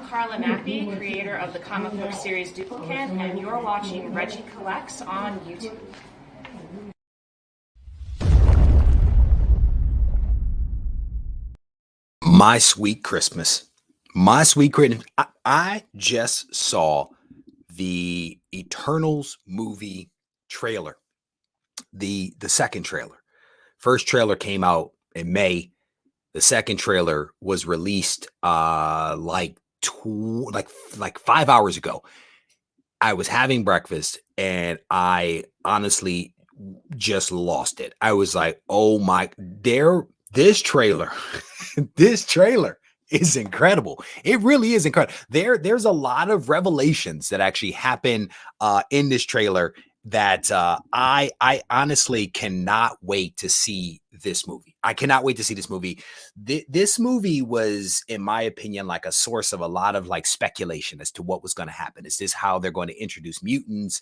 Carla Nappi, creator of the comic book series Duplicate, and you're watching Regie Collects on YouTube. My Sweet Christmas. My Sweet Christmas. I just saw the Eternals movie trailer, the second trailer. First trailer came out in May. The second trailer was released like 5 hours ago. I was having breakfast and I honestly just lost it. I was like, oh my, this trailer, this trailer is incredible. It really is incredible. There's a lot of revelations that actually happen in this trailer that I honestly cannot wait to see this movie. I cannot wait to see this movie. This movie was, in my opinion, like a source of a lot of like speculation as to what was going to happen. Is this how they're going to introduce mutants?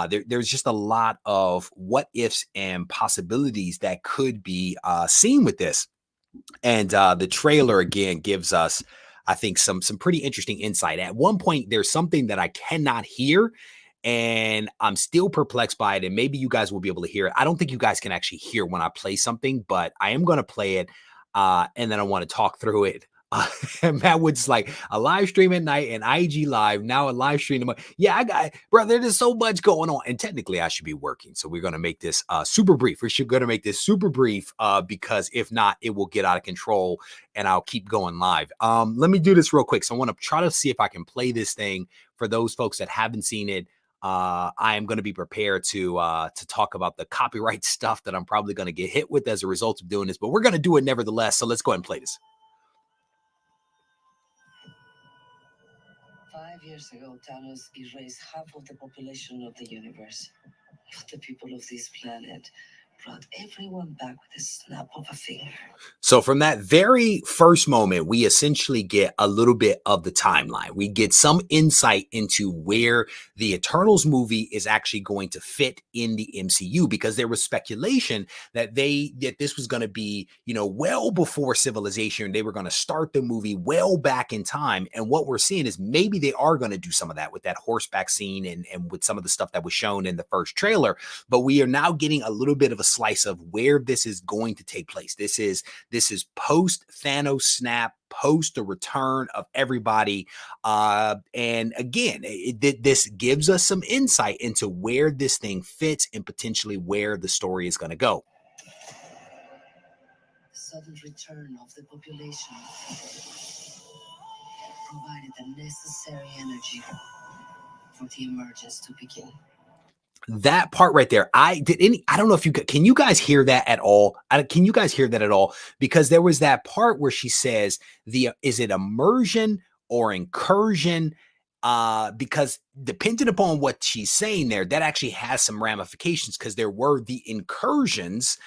There's just a lot of what ifs and possibilities that could be seen with this. And the trailer again gives us, I think, some pretty interesting insight. At one point, there's something that I cannot hear, and I'm still perplexed by it. And maybe you guys will be able to hear it. I don't think you guys can actually hear when I play something, but I am going to play it, and then I want to talk through it. And Matt Wood's like, a live stream at night and IG live, now a live stream. Yeah, I got, brother, there's so much going on. And technically I should be working. So we're going to make this super brief. We're going to make this super brief because if not, it will get out of control and I'll keep going live. Let me do this real quick. So I want to try to see if I can play this thing for those folks that haven't seen it. I am going to be prepared to talk about the copyright stuff that I'm probably going to get hit with as a result of doing this, but we're going to do it nevertheless. So let's go ahead and play this. 5 years ago, Thanos erased half of the population of the universe. But the people of this planet brought everyone back with a snap of a finger. So from that very first moment, we essentially get a little bit of the timeline. We get some insight into where the Eternals movie is actually going to fit in the MCU, because there was speculation that this was going to be, well before Civilization. They were going to start the movie well back in time. And what we're seeing is maybe they are going to do some of that with that horseback scene and with some of the stuff that was shown in the first trailer. But we are now getting a little bit of a slice of where this is going to take place. This is post Thanos snap, post the return of everybody. And again, this gives us some insight into where this thing fits and potentially where the story is going to go. The sudden return of the population provided the necessary energy for the emergence to begin. That part right there, I don't know if can you guys hear that at all? Can you guys hear that at all? Because there was that part where she says is it immersion or incursion? Because depending upon what she's saying there, that actually has some ramifications, because there were the incursions,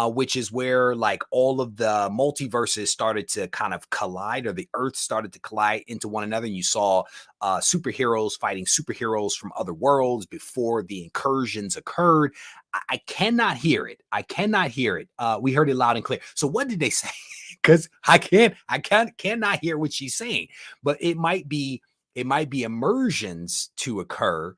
which is where like all of the multiverses started to kind of collide, or the earth started to collide into one another. And you saw superheroes fighting superheroes from other worlds before the incursions occurred. I cannot hear it. I cannot hear it. We heard it loud and clear. So what did they say? Because I cannot hear what she's saying, but it might be immersions to occur.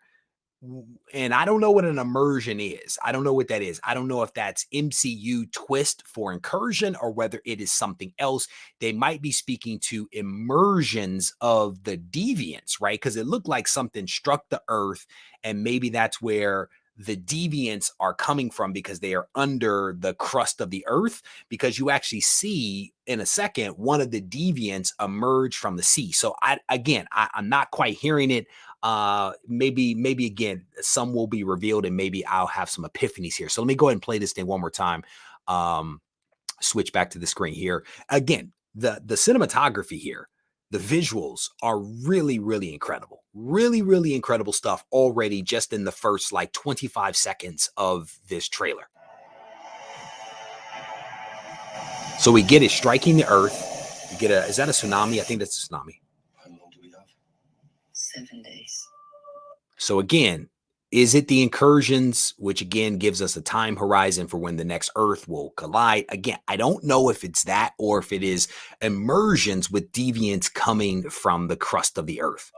And I don't know what an immersion is. I don't know what that is. I don't know if that's MCU twist for incursion or whether it is something else. They might be speaking to immersions of the deviants, right? Because it looked like something struck the earth, and maybe that's where the deviants are coming from, because they are under the crust of the earth. Because you actually see in a second one of the deviants emerge from the sea. So I'm not quite hearing it. Maybe again, some will be revealed and maybe I'll have some epiphanies here. So let me go ahead and play this thing one more time. Switch back to the screen here. Again, the cinematography here, the visuals are really, really incredible. Really, really incredible stuff already just in the first like 25 seconds of this trailer. So we get it striking the earth. You get is that a tsunami? I think that's a tsunami. How long do we have? 7 days. So again, Is it the incursions, which again gives us a time horizon for when the next Earth will collide? Again, I don't know if it's that or if it is immersions with deviants coming from the crust of the Earth.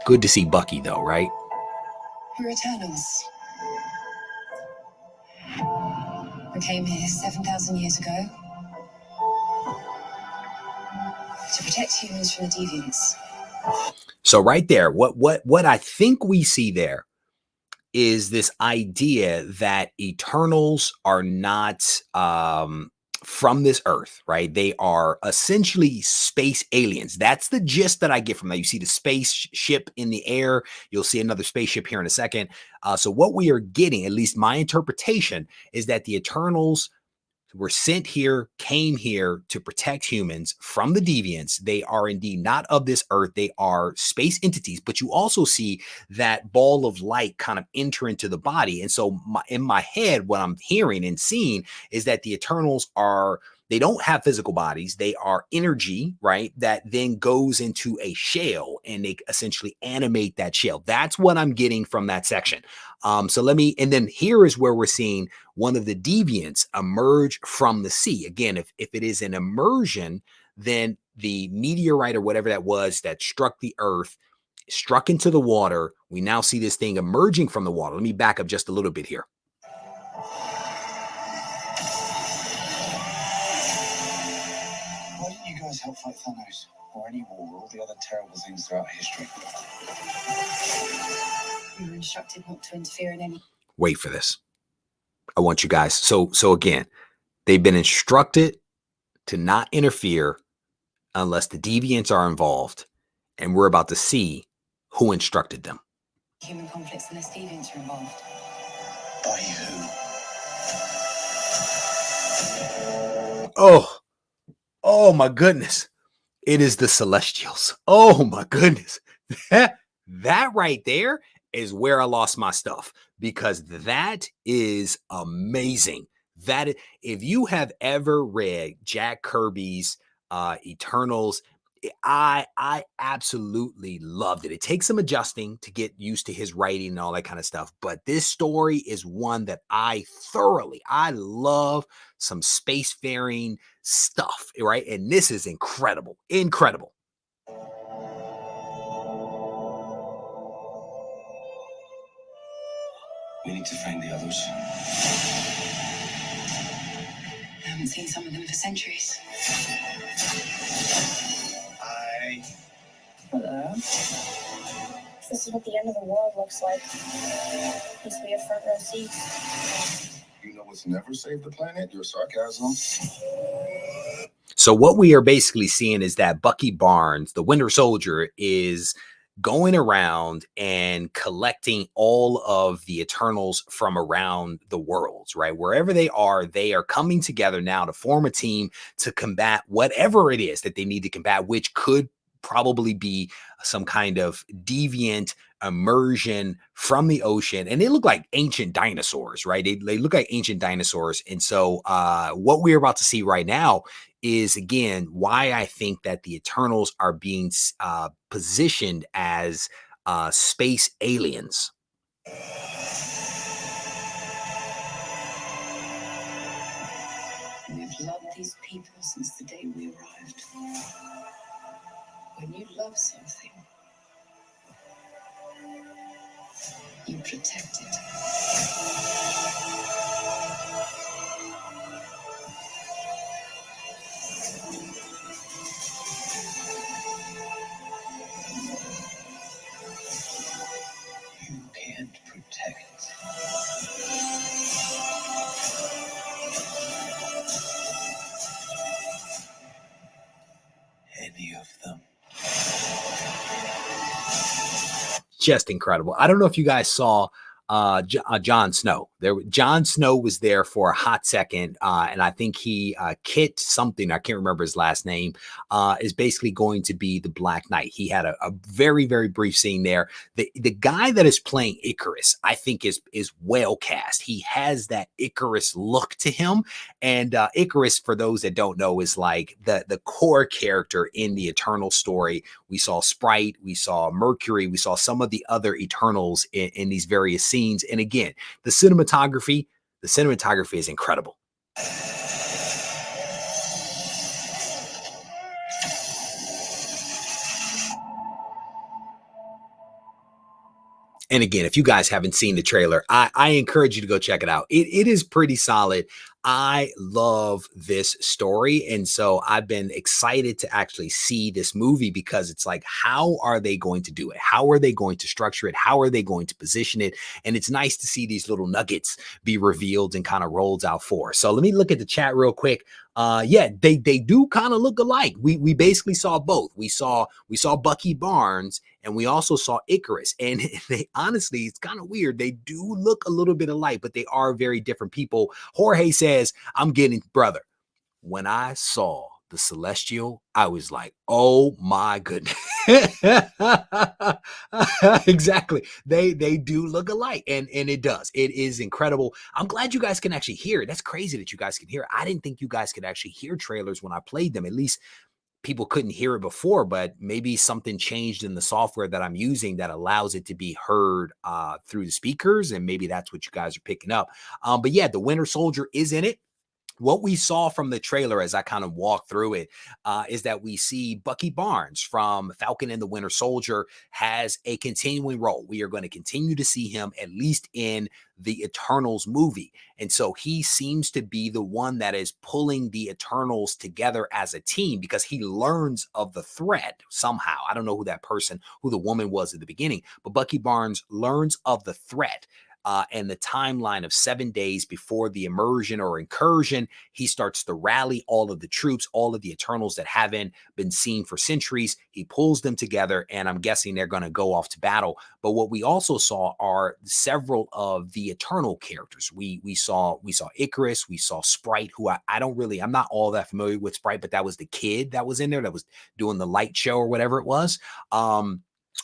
Good to see Bucky, though, right? We're Eternals. We came here 7,000 years ago to protect humans from the deviants. So right there, what I think we see there is this idea that Eternals are not from this Earth, right? They are essentially space aliens. That's the gist that I get from that. You see the spaceship in the air. You'll see another spaceship here in a second. So what we are getting, at least my interpretation, is that the Eternals were sent here, came here to protect humans from the deviants. They are indeed not of this Earth. They are space entities, but you also see that ball of light kind of enter into the body. And so in my head, what I'm hearing and seeing is that the Eternals they don't have physical bodies. They are energy, right? That then goes into a shell and they essentially animate that shell. That's what I'm getting from that section. And then here is where we're seeing one of the deviants emerge from the sea. Again, if it is an immersion, then the meteorite or whatever that was that struck the Earth, struck into the water. We now see this thing emerging from the water. Let me back up just a little bit here. Why didn't you guys help fight Thanos or any war or all the other terrible things throughout history? We were instructed not to interfere in any. Wait for this. I want you guys. So again, they've been instructed to not interfere unless the deviants are involved. And we're about to see who instructed them. Human conflicts unless deviants are involved. By who? Oh my goodness. It is the Celestials. Oh my goodness. That right there is where I lost my stuff, because that is amazing. That if you have ever read Jack Kirby's Eternals, I absolutely loved it. It takes some adjusting to get used to his writing and all that kind of stuff. But this story is one that I love some spacefaring stuff, right? And this is incredible, incredible. We need to find the others. I haven't seen some of them for centuries. Hi. Hello. This is what the end of the world looks like. Please be a front row seat. You know what's never saved the planet? Your sarcasm. So what we are basically seeing is that Bucky Barnes, the Winter Soldier, is going around and collecting all of the Eternals from around the worlds, right? Wherever they are coming together now to form a team to combat whatever it is that they need to combat, which could probably be some kind of deviant immersion from the ocean. And they look like ancient dinosaurs, right? They look like ancient dinosaurs. And so what we're about to see right now is, again, why I think that the Eternals are being positioned as space aliens. We've loved these people since the day we arrived. When you love something, you protect it. You can't protect any of them. Just incredible. I don't know if you guys saw Jon Snow. Jon Snow was there for a hot second, and I think he Kit something, I can't remember his last name, is basically going to be the Black Knight. He had a very, very brief scene there. The guy that is playing Icarus, I think is well cast. He has that Icarus look to him, and Icarus, for those that don't know, is like the core character in the Eternal story. We saw Sprite, we saw Mercury, we saw some of the other Eternals in these various scenes. And again, the cinematography is incredible. And again, if you guys haven't seen the trailer, I encourage you to go check it out. It is pretty solid. I love this story. And so I've been excited to actually see this movie, because it's like, how are they going to do it? How are they going to structure it? How are they going to position it? And it's nice to see these little nuggets be revealed and kind of rolled out for. So let me look at the chat real quick. Yeah, they do kind of look alike. We basically saw both. We saw Bucky Barnes, and we also saw Icarus. And they honestly, it's kind of weird. They do look a little bit alike, but they are very different people. Jorge says, I'm getting, brother, when I saw the Celestial, I was like, oh my goodness. Exactly. They do look alike, and it does. It is incredible. I'm glad you guys can actually hear it. That's crazy that you guys can hear it. I didn't think you guys could actually hear trailers when I played them. At least people couldn't hear it before, but maybe something changed in the software that I'm using that allows it to be heard through the speakers, and maybe that's what you guys are picking up. But yeah, the Winter Soldier is in it. What we saw from the trailer, as I kind of walk through it, is that we see Bucky Barnes from Falcon and the Winter Soldier has a continuing role. We are going to continue to see him at least in the Eternals movie. And so he seems to be the one that is pulling the Eternals together as a team, because he learns of the threat somehow. I don't know who the woman was at the beginning, but Bucky Barnes learns of the threat. And the timeline of 7 days before the immersion or incursion, he starts to rally all of the troops, all of the Eternals that haven't been seen for centuries. He pulls them together, and I'm guessing they're going to go off to battle. But what we also saw are several of the Eternal characters. We saw Icarus, we saw Sprite, who I'm not all that familiar with Sprite, but that was the kid that was in there that was doing the light show or whatever it was.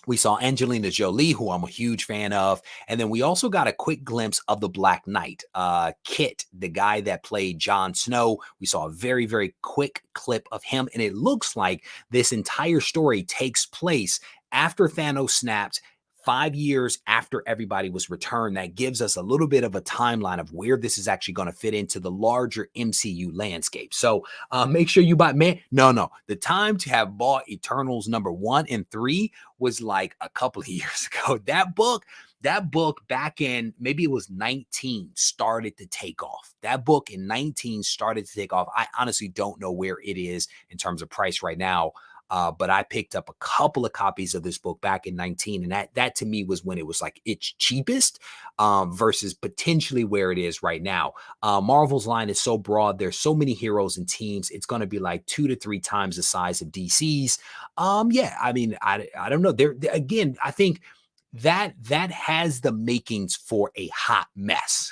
We saw Angelina Jolie, who I'm a huge fan of. And then we also got a quick glimpse of the Black Knight, Kit, the guy that played Jon Snow. We saw a very, very quick clip of him. And it looks like this entire story takes place after Thanos snapped, 5 years after everybody was returned. That gives us a little bit of a timeline of where this is actually going to fit into the larger MCU landscape. So make sure you buy, no, the time to have bought Eternals '1 and 3 was like a couple of years ago. That book back in, maybe it was 19, started to take off. That book in 19 started to take off. I honestly don't know where it is in terms of price right now. But I picked up a couple of copies of this book back in 19. And that to me was when it was like its cheapest versus potentially where it is right now. Marvel's line is so broad. There's so many heroes and teams. It's going to be like 2 to 3 times the size of DC's. Yeah, I mean, I don't know. Again, I think that has the makings for a hot mess.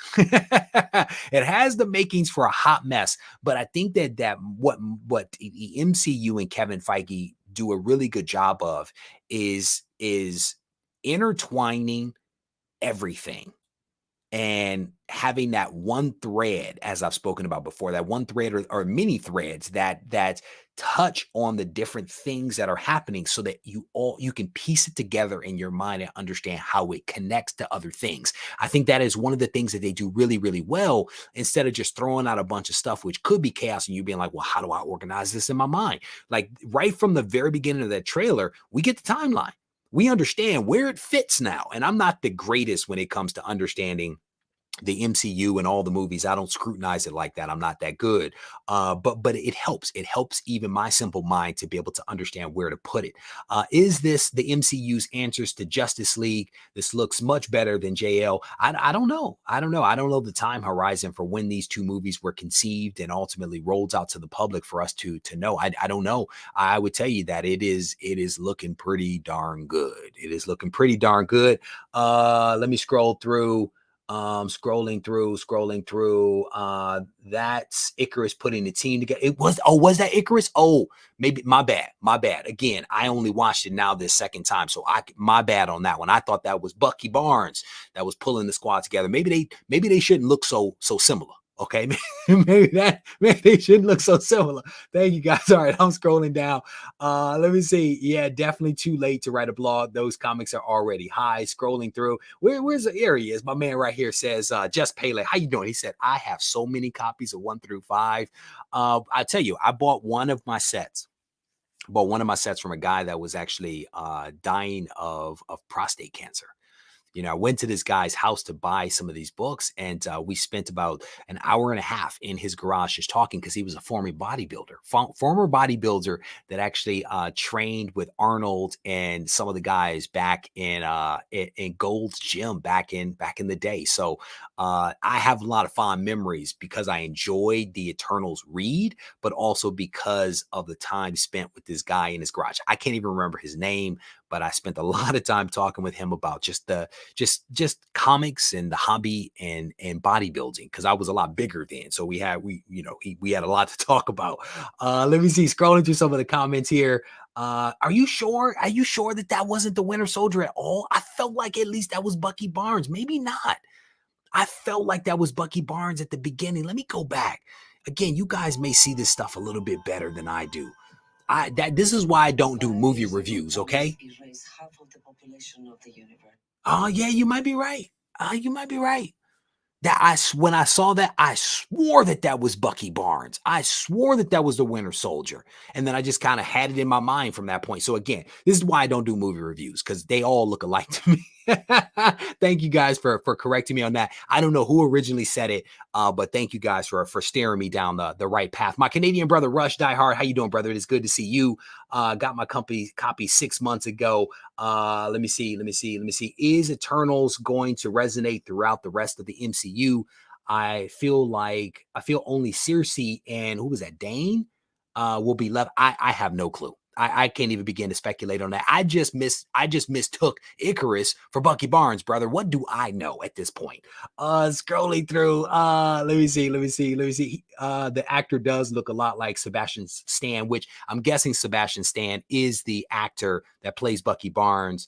It has the makings for a hot mess, but I think that what the MCU and Kevin Feige do a really good job of is intertwining everything and having that one thread, as I've spoken about before, that one thread or many threads that touch on the different things that are happening, so that you can piece it together in your mind and understand how it connects to other things. I think that is one of the things that they do really, really well, instead of just throwing out a bunch of stuff, which could be chaos, and you being like, well, how do I organize this in my mind? Like right from the very beginning of that trailer, we get the timeline. We understand where it fits now. And I'm not the greatest when it comes to understanding the MCU and all the movies. I don't scrutinize it like that. I'm not that good. But it helps. It helps even my simple mind to be able to understand where to put it. Is this the MCU's answers to Justice League? This looks much better than JL. I don't know. I don't know. I don't know the time horizon for when these two movies were conceived and ultimately rolled out to the public for us to know. I don't know. I would tell you that it is looking pretty darn good. It is looking pretty darn good. Let me scroll through. Scrolling through. That's Icarus putting the team together. Was that Icarus? Oh, maybe my bad. Again, I only watched it now this second time, so my bad on that one. I thought that was Bucky Barnes that was pulling the squad together. Maybe they shouldn't look so similar. Okay, maybe they shouldn't look so similar. Thank you guys. All right, I'm scrolling down. Let me see. Yeah, definitely too late to write a blog. Those comics are already high. Scrolling through. Where's the area? Is my man right here says, Just Pele. How you doing? He said, I have so many copies of 1 through 5. I tell you, I bought one of my sets. From a guy that was actually dying of prostate cancer. I went to this guy's house to buy some of these books, and we spent about an hour and a half in his garage just talking, because he was a former bodybuilder that actually trained with Arnold and some of the guys back in Gold's Gym back in the day. So I have a lot of fond memories because I enjoyed the Eternals read, but also because of the time spent with this guy in his garage. I can't even remember his name, but I spent a lot of time talking with him about just comics and the hobby and bodybuilding, because I was a lot bigger then. So we had a lot to talk about. Let me see, scrolling through some of the comments here. Are you sure that wasn't the Winter Soldier at all? I felt like at least that was Bucky Barnes. Maybe not. I felt like that was Bucky Barnes at the beginning. Let me go back. Again, you guys may see this stuff a little bit better than I do. This is why I don't do movie reviews, okay? Erase half of the population of the universe. Oh, yeah, you might be right. When I saw that, I swore that was Bucky Barnes. I swore that was the Winter Soldier. And then I just kind of had it in my mind from that point. So again, this is why I don't do movie reviews, because they all look alike to me. Thank you guys for correcting me on that. I don't know who originally said it, but thank you guys for steering me down the right path. My Canadian brother, Rush Die Hard. How you doing, brother? It is good to see you. Got my copy 6 months ago. Let me see. Is Eternals going to resonate throughout the rest of the MCU? I feel only Circe and who was that, Dane, will be left. I have no clue. I can't even begin to speculate on that. I just mistook Icarus for Bucky Barnes, brother. What do I know at this point? Scrolling through, let me see. The actor does look a lot like Sebastian Stan, which I'm guessing Sebastian Stan is the actor that plays Bucky Barnes.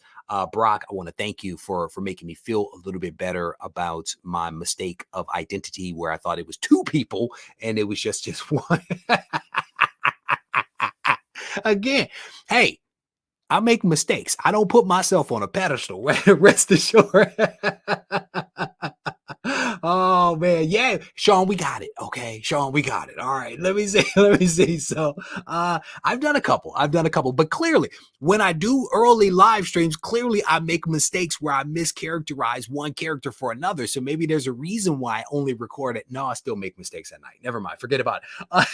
Brock, I want to thank you for making me feel a little bit better about my mistake of identity, where I thought it was 2 people and it was just one. Again, hey, I make mistakes. I don't put myself on a pedestal. Rest assured. Oh man, yeah, Sean, we got it. Okay, Sean, we got it. All right, let me see. So, I've done a couple, but clearly, when I do early live streams, clearly I make mistakes where I mischaracterize one character for another. So maybe there's a reason why I only record it. No, I still make mistakes at night. Never mind, forget about it.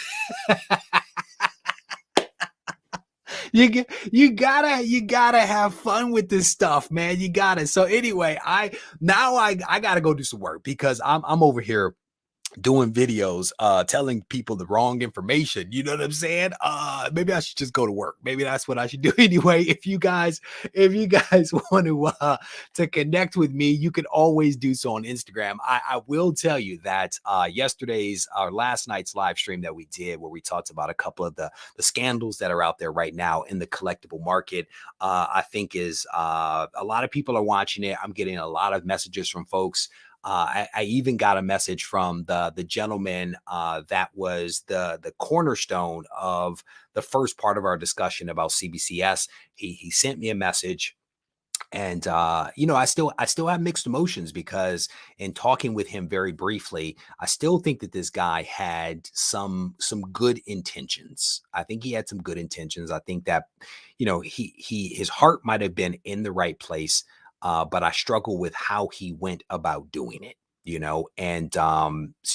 You gotta have fun with this stuff, man. You gotta. So anyway, I gotta go do some work, because I'm over here doing videos, telling people the wrong information. You know what I'm saying? Maybe I should just go to work. Maybe that's what I should do. Anyway, if you guys want to connect with me, you can always do so on Instagram. I will tell you that last night's live stream that we did, where we talked about a couple of the scandals that are out there right now in the collectible market, I think is a lot of people are watching it. I'm getting a lot of messages from folks. I even got a message from the gentleman that was the cornerstone of the first part of our discussion about CBCS. He sent me a message, and I still have mixed emotions, because in talking with him very briefly, I still think that this guy had some good intentions. I think he had some good intentions. I think that his heart might have been in the right place. But I struggle with how he went about doing it. you know, and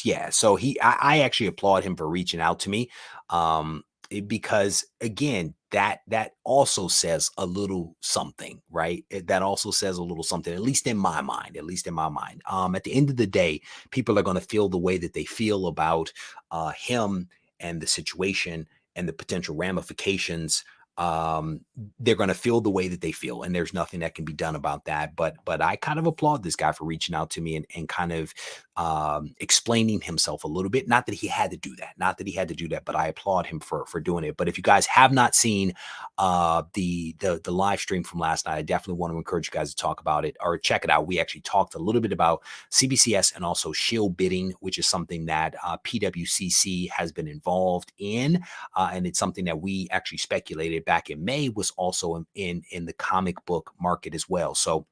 yeah, so I actually applaud him for reaching out to me, because again, that also says a little something, right? That also says a little something, at least in my mind, at least in my mind. At the end of the day, people are going to feel the way that they feel about him and the situation and the potential ramifications. They're going to feel the way that they feel, and there's nothing that can be done about that. But I kind of applaud this guy for reaching out to me and kind of explaining himself a little bit. Not that he had to do that, not that he had to do that, but I applaud him for doing it. But if you guys have not seen the live stream from last night, I definitely want to encourage you guys to talk about it or check it out. We actually talked a little bit about CBCS and also shield bidding, which is something that PWCC has been involved in, and it's something that we actually speculated back in May was also in the comic book market as well. So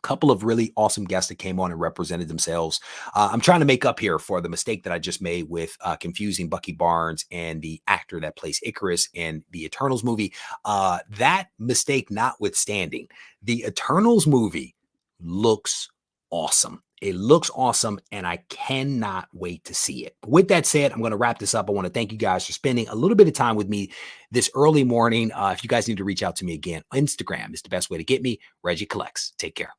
couple of really awesome guests that came on and represented themselves. I'm trying to make up here for the mistake that I just made with confusing Bucky Barnes and the actor that plays Icarus in the Eternals movie. That mistake notwithstanding, the Eternals movie looks awesome. It looks awesome, and I cannot wait to see it. But with that said, I'm going to wrap this up. I want to thank you guys for spending a little bit of time with me this early morning. If you guys need to reach out to me again, Instagram is the best way to get me. Regie Collects. Take care.